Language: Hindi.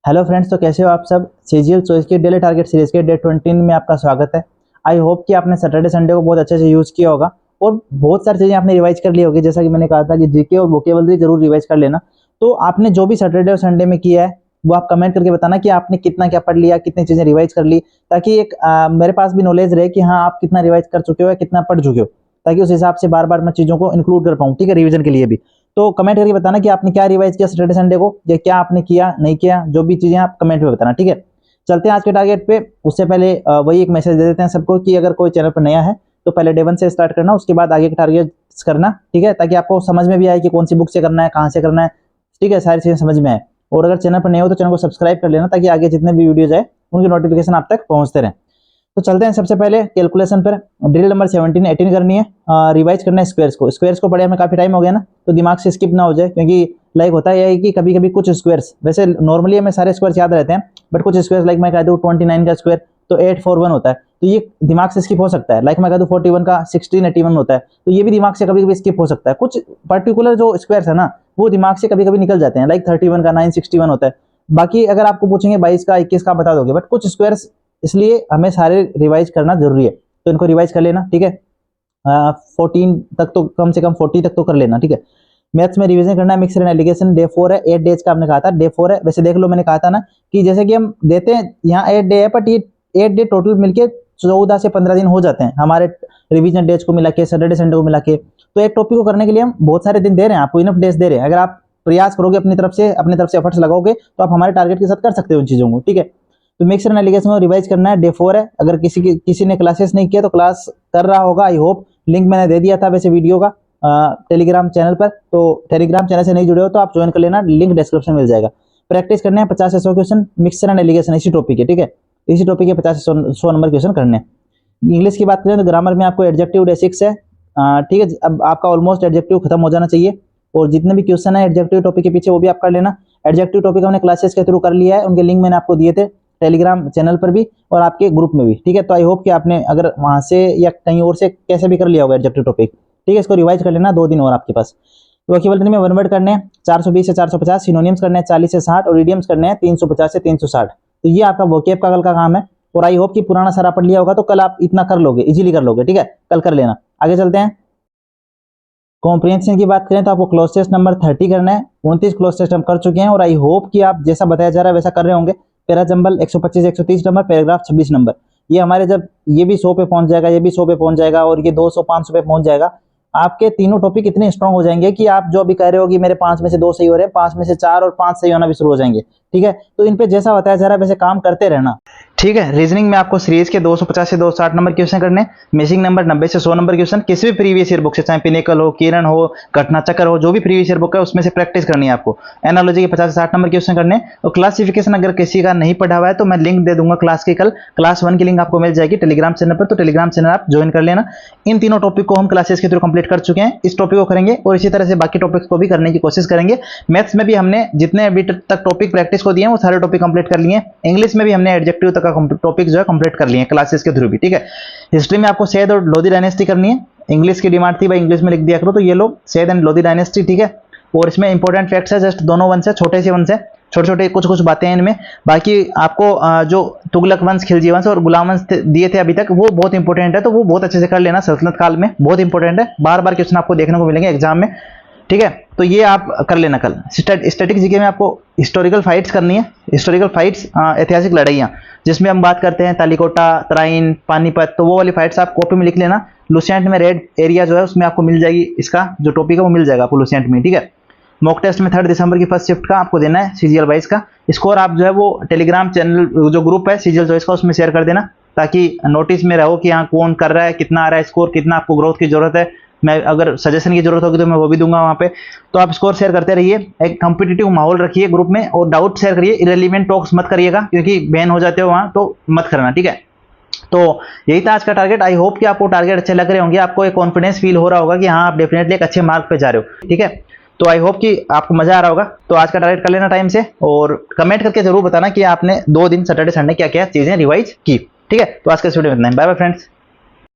हेलो फ्रेंड्स, तो कैसे हो आप सब। सीजीएल चॉइस के डेली टारगेट सीरीज के डे 20 में आपका स्वागत है। आई होप कि आपने सैटरडे संडे को बहुत अच्छे से यूज़ किया होगा और बहुत सारी चीज़ें आपने रिवाइज कर ली होगी। जैसा कि मैंने कहा था कि जीके और वोकेबलरी जरूर रिवाइज कर लेना। तो आपने जो भी सैटरडे और संडे में किया है वो आप कमेंट करके बताना कि आपने कितना क्या पढ़ लिया, कितनी चीज़ें रिवाइज कर ली, ताकि एक मेरे पास भी नॉलेज रहे कि हाँ आप कितना रिवाइज कर चुके हो या कितना पढ़ चुके हो, ताकि उस हिसाब से बार बार मैं चीज़ों को इंक्लूड कर पाऊँ। ठीक है, रिवीजन के लिए भी। तो कमेंट करके बताना कि आपने क्या रिवाइज किया सैटरडे संडे को, या क्या आपने किया नहीं किया, जो भी चीजें आप कमेंट में बताना। ठीक है, चलते हैं आज के टारगेट पे। उससे पहले वही एक मैसेज दे देते हैं सबको कि अगर कोई चैनल पर नया है तो पहले डे 1 से स्टार्ट करना, उसके बाद आगे के टारगेट करना। ठीक है, ताकि आपको समझ में भी आए कि कौन सी बुक से करना है, कहाँ से करना है। ठीक है, सारी चीजें समझ में आए। और अगर चैनल पर नए हो तो चैनल को सब्सक्राइब कर लेना, ताकि आगे जितने भी वीडियोज आए उनकी नोटिफिकेशन आप तक पहुंचते रहें। तो चलते हैं सबसे पहले कैलकुलेशन पर। ड्रिल नंबर 17 18 करनी है, रिवाइज करना है स्क्वायर्स को पढ़े हमें काफी टाइम हो गया ना, तो दिमाग से स्किप ना हो जाए, क्योंकि लाइक होता है कि कभी कभी कुछ स्क्वायर्स, वैसे नॉर्मली हमें सारे स्क्वायर्स याद रहते हैं, बट कुछ स्क्वायर्स लाइक मैं कह दूं 29 का स्क्वायर तो 841 होता है, तो ये दिमाग से स्किप हो सकता है। लाइक मैं कह दूं 41 का 1681 होता है, तो ये भी दिमाग से कभी कभी स्किप हो सकता है। कुछ पर्टिकुलर जो स्क्वायर्स है ना वो दिमाग से कभी कभी निकल जाते हैं, लाइक 31 का 961 होता है। बाकी अगर आपको पूछेंगे 22 का 21 का बता दोगे, बट कुछ स्क्वायर्स, इसलिए हमें सारे रिवाइज करना जरूरी है, तो इनको रिवाइज कर लेना। ठीक है, 14 तक तो कम से कम 40 तक तो कर लेना। ठीक है, मैथ्स में रिवीजन करना है। मिक्सर एंड एलिगेशन डे 4 है, 8 डेज का आपने कहा था, डे 4 है। वैसे देख लो, मैंने कहा था ना कि जैसे कि हम देते हैं यहाँ 8 डे है, बट ये 8 डे टोटल मिलके 14 से 15 दिन हो जाते हैं हमारे रिवीजन डेज को मिला के, सैटरडे संडे को मिला के। तो एक टॉपिक को करने के लिए हम बहुत सारे दिन दे रहे हैं, आपको इनफ डेज दे रहे हैं। अगर आप प्रयास करोगे अपनी तरफ से एफर्ट्स लगाओगे तो आप हमारे टारगेट के साथ कर सकते हो उन चीजों को। ठीक है, तो मिक्सर एंड एलिगेशन को रिवाइज करना है, डे 4 है। अगर किसी ने क्लासेस नहीं किया तो क्लास कर रहा होगा, आई होप। लिंक मैंने दे दिया था वैसे वीडियो का टेलीग्राम चैनल पर, तो टेलीग्राम चैनल से नहीं जुड़े हो तो आप ज्वाइन कर लेना, लिंक डिस्क्रिप्शन में मिल जाएगा। प्रैक्टिस करने हैं 50 से 100 क्वेश्चन मिक्सर एंड एलिगेशन, इसी टॉपिक है। ठीक है, इसी टॉपिक के 50 से 100 नंबर क्वेश्चन करने हैं। इंग्लिश की बात करें तो ग्रामर में आपको एडजेक्टिव डे 6 है। ठीक है, अब आपका ऑलमोस्ट एडजेक्टिव खत्म हो जाना चाहिए, और जितने भी क्वेश्चन है एडजेक्टिव टॉपिक के पीछे वो भी आप कर लेना। एडजेक्टिव टॉपिक हमने क्लासेस के थ्रू कर लिया है, उनके लिंक मैंने आपको दिए थे टेलीग्राम चैनल पर भी और आपके ग्रुप में भी। ठीक है, तो आई होप कि आपने अगर वहां से या कहीं और से कैसे भी कर लिया होगा एडजेक्टिव टॉपिक। ठीक है, इसको रिवाइज कर लेना, 2 दिन और आपके पास। वोकैबुलरी में वन वर्ड करने हैं 420 से 450, सिनोनिम्स करने हैं 40 से 60 और इडियम्स करने हैं 350 से 360। तो ये आपका वोकैब का कल का काम है, और आई होप कि पुराना सारा पढ़ लिया होगा तो कल आप इतना कर लोगे, इजीली कर लोगे। ठीक है, कल कर लेना। आगे चलते हैं। कॉम्प्रिहेंशन की बात करें तो आपको क्लोज टेस्ट नंबर 30 करना है। 29 क्लोज टेस्ट हम कर चुके हैं, और आई होप कि आप जैसा बताया जा रहा है वैसा कर रहे होंगे। Para jumble 125 130 number, paragraph 26 number. ये हमारे जब ये भी 100 पे पहुंच जाएगा, ये भी 100 पे पहुंच जाएगा, और ये 200 500 पे पहुंच जाएगा, आपके तीनों टॉपिक इतने स्ट्रांग हो जाएंगे कि आप जो अभी कह रहे हो कि मेरे 5 में से 2 सही हो रहे हैं, 5 में से 4 और 5 सही होना भी शुरू हो जाएंगे। ठीक है, तो इन पे जैसा बताया जा रहा है वैसे काम करते रहना। ठीक है, रीजनिंग में आपको सीरीज के 250 से 260 नंबर क्वेश्चन करने, मिसिंग नंबर 90 से 100 नंबर क्वेश्चन, किसी भी प्रीवियस ईयर बुक से, चाहे पिनेकल हो, किरण हो, घटना चक्र हो, जो भी प्रीवियस ईयर बुक है उसमें से प्रैक्टिस करनी है आपको। एनालॉजी के 50 से 60 नंबर क्वेश्चन करने, और क्लासिफिकेशन अगर किसी का नहीं पढ़ा हुआ है तो मैं लिंक दे दूंगा क्लास की, कल क्लास 1 की लिंक आपको मिल जाएगी टेलीग्राम चैनल पर, तो टेलीग्राम चैनल आप ज्वाइन कर लेना। इन तीनों टॉपिक को हम क्लासेस के थ्रू कंप्लीट कर चुके हैं, इस टॉपिक को करेंगे और इसी तरह से बाकी टॉपिक्स को भी करने की कोशिश करेंगे। मैथ्स में भी हमने जितने अभी तक टॉपिक प्रैक्टिस को दिए हैं वो सारे टॉपिक कंप्लीट कर लिए। इंग्लिश में भी हमने एडजेक्टिव तक का टॉपिक जो है कंप्लीट कर लिए क्लासेस के थ्रू भी। ठीक है, हिस्ट्री में आपको सैयद और लोधी डायनेस्टी करनी है। इंग्लिश की डिमांड थी भाई, इंग्लिश में लिख दिया करो, तो ये लो सैयद एंड लोधी डायनेस्टी। ठीक है, और इसमें इंपॉर्टेंट फैक्ट्स है, जस्ट दोनों वंश है, छोटे से वंश है, छोटे छोटे कुछ कुछ बातें हैं इनमें। बाकी आपको जो तुगलक वंश, खिलजी वंश और गुलाम वंश दिए थे अभी तक, वो बहुत इंपॉर्टेंट है, तो वो बहुत अच्छे से कर लेना। सल्तनत काल में बहुत इंपॉर्टेंट है, बार बार क्वेश्चन आपको देखने को मिलेंगे एग्जाम में। ठीक है, तो ये आप कर लेना कल। स्टैटिक जीके में आपको हिस्टोरिकल फाइट्स करनी है, हिस्टोरिकल फाइट्स, ऐतिहासिक लड़ाइयाँ, जिसमें हम बात करते हैं तालिकोटा, तराइन, पानीपत, तो वो वाली फाइट्स आप कॉपी में लिख लेना। लुसेंट में रेड एरिया जो है उसमें आपको मिल जाएगी, इसका जो टॉपिक है वो मिल जाएगा आपको लुसेंट में। ठीक है, मॉक टेस्ट में 3 दिसंबर की फर्स्ट शिफ्ट का आपको देना है सीजीएल 22 का स्कोर। आप जो है वो टेलीग्राम चैनल जो ग्रुप है सीजीएल चॉइस का उसमें शेयर कर देना, ताकि नोटिस में रहो कि हाँ कौन कर रहा है, कितना आ रहा है स्कोर, कितना आपको ग्रोथ की जरूरत है। मैं अगर सजेशन की जरूरत होगी तो मैं वो भी दूंगा वहां पे, तो आप स्कोर शेयर करते रहिए। एक कंपिटिटिव माहौल रखिए ग्रुप में, और डाउट शेयर करिए, इरेलीवेंट टॉक्स मत करिएगा, क्योंकि बैन हो जाते हो वहां, तो मत करना। ठीक है, तो यही था आज का टारगेट। आई होप कि आपको टारगेट अच्छे लग रहे होंगे, आपको एक कॉन्फिडेंस फील हो रहा होगा कि हाँ आप डेफिनेटली एक अच्छे मार्क पे जा रहे हो। ठीक है, तो आई होप कि आपको मजा आ रहा होगा। तो आज का टारगेट कर लेना टाइम से, और कमेंट करके जरूर बताना कि आपने 2 दिन सैटरडे संडे क्या क्या चीजें रिवाइज की। ठीक है, तो आज का वीडियो में इतना ही। Bye bye friends.